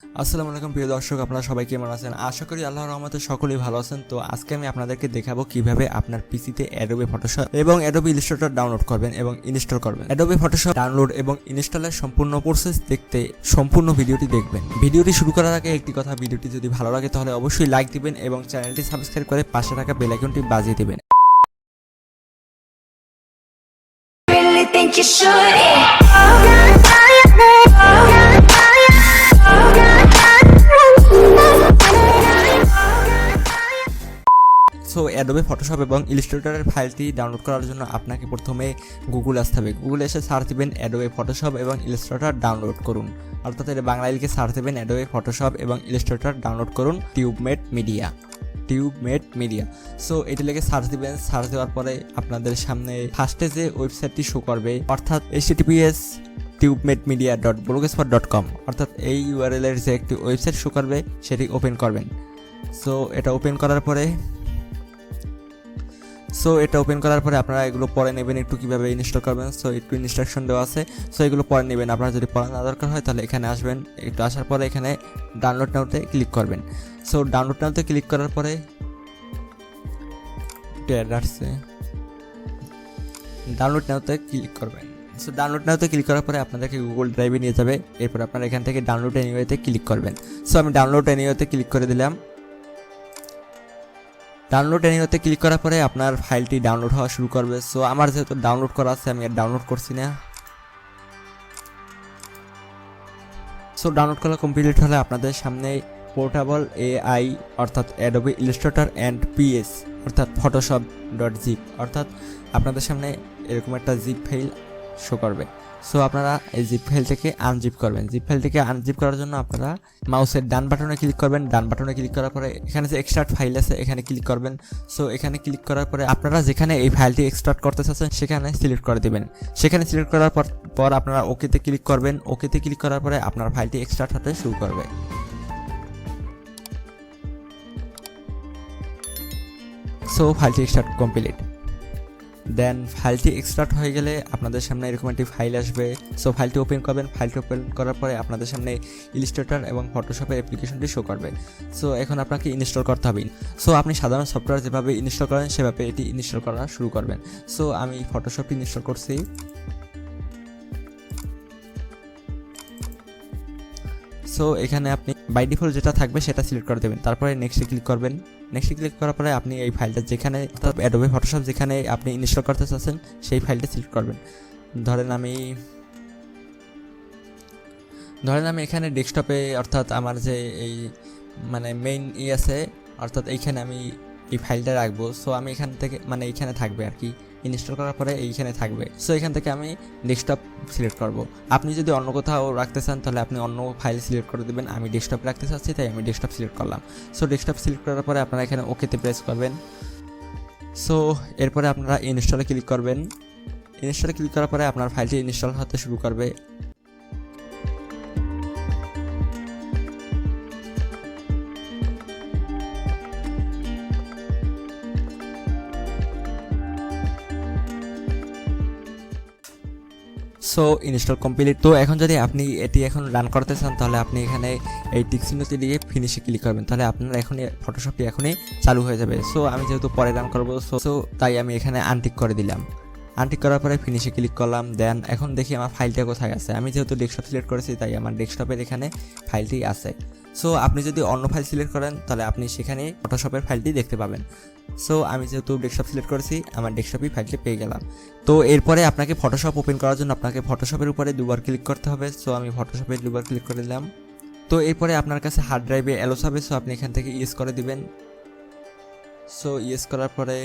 আসসালামু আলাইকুম প্রিয় দর্শক, আপনারা সবাই কেমন আছেন? আশা করি আল্লাহর রহমতে সকলেই ভালো আছেন। তো আজকে আমি আপনাদেরকে দেখাবো কিভাবে আপনার পিসিতে অ্যাডোবে ফটোশপ এবং অ্যাডোবে ইলাস্ট্রেটর ডাউনলোড করবেন এবং ইনস্টল করবেন। অ্যাডোবে ফটোশপ ডাউনলোড এবং ইনস্টলের সম্পূর্ণ প্রসেস দেখতে সম্পূর্ণ ভিডিওটি দেখবেন। ভিডিওটি শুরু করার আগে একটি কথা, ভিডিওটি যদি ভালো লাগে তাহলে অবশ্যই লাইক দিবেন এবং চ্যানেলটি সাবস্ক্রাইব করে পাশে থাকা বেল আইকনটি বাজিয়ে দিবেন। Think you should. So Adobe Photoshop এবং ইলাস্ট্রেটরের ফাইলটি ডাউনলোড করার জন্য আপনাকে প্রথমে গুগল আসতে হবে। গুগলে এসে সার্চ দিবেন অ্যাডোবে ফটোশপ এবং ইলাস্ট্রেটর ডাউনলোড করুন, অর্থাৎ এটা বাংলা লিখে সার্চ দেবেন অ্যাডোবে ফটোশপ এবং ইলাস্ট্রেটর ডাউনলোড করুন টিউবমেট মিডিয়া। সো এটি লিখে সার্চ দিবেন। সার্চ দেওয়ার পরে আপনাদের সামনে ফার্স্টে যে ওয়েবসাইটটি শো করবে, অর্থাৎ https tubemedia.blogspot.com, অর্থাৎ এই ইউআরএল এর যে একটি ওয়েবসাইট শো করবে সেটি ওপেন করবেন। সো এটা ওপেন করার পরে আপনারা এগুলো পরে নেবেন, একটু কীভাবে ইনস্টল করবেন। সো একটু ইনস্ট্রাকশন দেওয়া আছে, সো এগুলো পরে নেবেন। আপনারা যদি পড়া না দরকার হয় তাহলে এখানে আসবেন, একটু আসার পরে এখানে ডাউনলোড নাওতে ক্লিক করবেন। সো ডাউনলোড নাওতে ক্লিক করার পরে ডাউনলোড নাওতে ক্লিক করবেন। সো ডাউনলোড নাওতে ক্লিক করার পরে আপনাদেরকে গুগল ড্রাইভে নিয়ে যাবে। এরপর আপনারা এখান থেকে ডাউনলোড এনিওয়েতে ক্লিক করবেন। সো আমি ডাউনলোড এনিওয়েতে ক্লিক করে দিলাম। ডাউনলোড এনিওতে ক্লিক করার পরে আপনার ফাইলটি ডাউনলোড হওয়া শুরু করবে। সো আমার যেহেতু ডাউনলোড করা আছে আমি আর ডাউনলোড করছি না। সো ডাউনলোড করা কমপ্লিট হলে আপনাদের সামনে পোর্টেবল এআই অর্থাৎ অ্যাডোবে ইলাস্ট্রেটর অ্যান্ড পিএস অর্থাৎ ফটোশপ ডট জিপ অর্থাৎ আপনাদের সামনে এরকম একটা জিপ ফাইল শো করবে। সো আপনারা এই জিপ ফাইল থেকে আনজিপ করবেন। জিপ ফাইল থেকে আনজিপ করার জন্য আপনারা মাউসের ডান বাটনে ক্লিক করবেন। ডান বাটনে ক্লিক করার পরে এখানে যে এক্সট্রাক্ট ফাইল আছে এখানে ক্লিক করবেন। সো এখানে ক্লিক করার পরে আপনারা যেখানে এই ফাইলটি এক্সট্রাক্ট করতে চাচ্ছেন সেখানে সিলেক্ট করে দেবেন। সেখানে সিলেক্ট করার পর আপনারা ওকেতে ক্লিক করবেন। ওকেতে ক্লিক করার পরে আপনার ফাইলটি এক্সট্রাক্ট হতে শুরু করবে। সো ফাইলটি এক্সট্রাক্ট কমপ্লিট। দেন ফাইলটি এক্সট্রাক্ট হয়ে গেলে আপনাদের সামনে এরকম একটি ফাইল আসবে। সো ফাইলটি ওপেন করবেন। ফাইলটি ওপেন করার পরে আপনাদের সামনে ইলাস্ট্রেটর এবং ফটোশপের অ্যাপ্লিকেশনটি শো করবে। সো এখন আপনাকে ইনস্টল করতে হবে। সো আপনি সাধারণ সফটওয়্যার যেভাবে ইনস্টল করেন সেভাবে এটি ইনস্টল করা শুরু করবেন। সো আমি ফটোশপটি ইনস্টল করছি। সো এখানে আপনি বাই ডিফল্ট যেটা থাকবে সেটা সিলেক্ট করে দেবেন। তারপরে নেক্সটে ক্লিক করবেন। নেক্সটে ক্লিক করার পরে আপনি এই ফাইলটা যেখানে অ্যাডোবে ফটোশপ যেখানে আপনি ইনস্টল করতে চাচ্ছেন সেই ফাইলটা সিলেক্ট করবেন। ধরেন আমি এখানে ডেস্কটপে অর্থাৎ আমার যে এই মেইন আছে অর্থাৎ এইখানে আমি এই ফাইলটা রাখবো। সো আমি এখান থেকে এইখানে থাকবে আর কি, ইনস্টল করার পরে এইখানে থাকবে। সো এখান থেকে আমি ডেস্কটপ সিলেক্ট করব। আপনি যদি অন্য কোথাও রাখতে চান তাহলে আপনি অন্য ফাইল সিলেক্ট করে দেবেন। আমি ডেস্কটপ রাখতে চাচ্ছি তাই আমি ডেস্কটপ সিলেক্ট করলাম। সো ডেস্কটপ সিলেক্ট করার পরে আপনারা এখানে ওকেতে প্রেস করবেন। সো এরপরে আপনারা ইনস্টলে ক্লিক করবেন। ইনস্টলে ক্লিক করার পরে আপনার ফাইলটি ইনস্টল হতে শুরু করবে। So install complete. তো এখন যদি আপনি এটি এখন রান করতে চান তাহলে আপনি এখানে এই টিক চিহ্নটি দিয়ে ফিনিশে ক্লিক করবেন, তাহলে আপনার এখনই ফটোশপটি এখনই চালু হয়ে যাবে। সো আমি যেহেতু পরে রান করবো সো তাই আমি এখানে আনটিক করে দিলাম। আনটিক করার পরে ফিনিশে ক্লিক করলাম। দেন এখন দেখি আমার ফাইলটা কোথায় আছে। আমি যেহেতু ডেস্কটপ সিলেক্ট করেছি তাই আমার ডেস্কটপের এখানে ফাইলটি আছে। সো আপনি যদি অন্য ফাইল সিলেক্ট করেন তাহলে আপনি সেখানে ফটোশপের ফাইলটি দেখতে পাবেন। সো আমি যেহেতু ডেস্কটপ সিলেক্ট করেছি আমার ডেস্কটপই ফাইলটি পেয়ে গেলাম। তো এরপরে আপনাকে ফটোশপ ওপেন করার জন্য আপনাকে ফটোশপের উপরে দুবার ক্লিক করতে হবে। সো আমি ফটোশপে দুবার ক্লিক করে দিলাম। তো এরপরে আপনার কাছে হার্ড ড্রাইভে অ্যালোস হবে। সো আপনি এখান থেকে ইয়েস করে দিবেন। সো ইয়েস করার পরে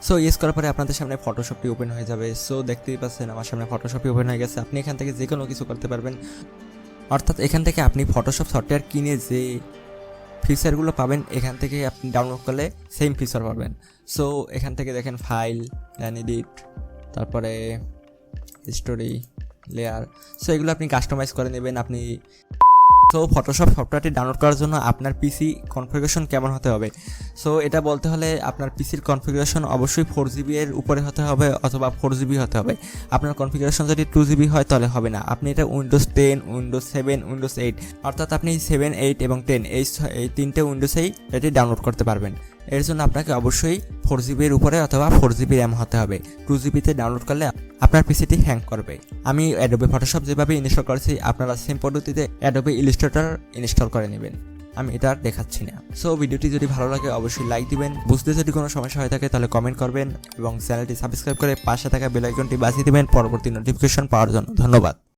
সো ইউজ করার পরে আপনাদের সামনে ফটোশপটি ওপেন হয়ে যাবে। সো দেখতেই পাচ্ছেন আমার সামনে ফটোশপটি ওপেন হয়ে গেছে। আপনি এখান থেকে যে কোনো কিছু করতে পারবেন, অর্থাৎ এখান থেকে আপনি ফটোশপ সফটওয়্যার কিনে যে ফিচারগুলো পাবেন এখান থেকে আপনি ডাউনলোড করলে সেম ফিচার পাবেন। সো এখান থেকে দেখেন ফাইল, এডিট, তারপরে স্টোরি, লেয়ার। সো এগুলো আপনি কাস্টমাইজ করে নেবেন। আপনি সো ফটোশপ সফটওয়্যারটি ডাউনলোড করার জন্য আপনার পিসি কনফিগারেশন কেমন হতে হবে? সো এটা বলতে হলে আপনার পিসির কনফিগারেশন অবশ্যই 4GB এর উপরে হতে হবে অথবা 4GB হতে হবে। আপনার কনফিগারেশন যদি 2GB হয় তাহলে হবে না। আপনি এটা উইন্ডোজ 10, উইন্ডোজ 7, উইন্ডোজ 8 অর্থাৎ আপনি 7, 8 এবং 10 এই তিনটে উইন্ডোজেই এটি ডাউনলোড করতে পারবেন। এর জন্য আপনাকে অবশ্যই 4GB এর উপরে অথবা 4GB র্যাম হতে হবে। 2GB তে ডাউনলোড করলে আপনার পিসিটি হ্যাং করবে। আমি অ্যাডোবে ফটোশপ যেভাবে ইনস্টল করেছি আপনারা সেম পদ্ধতিতে অ্যাডোবে ইলাস্ট্রেটর ইনস্টল করে নেবেন। আমি এটা দেখাচ্ছি না। সো ভিডিওটি যদি ভালো লাগে অবশ্যই লাইক দিবেন। বুঝতে যদি কোনো সমস্যা হয়ে থাকে তাহলে কমেন্ট করবেন এবং চ্যানেলটি সাবস্ক্রাইব করে পাশে থাকা বেল আইকনটি বাজিয়ে দিবেন পরবর্তী নোটিফিকেশন পাওয়ার জন্য। ধন্যবাদ।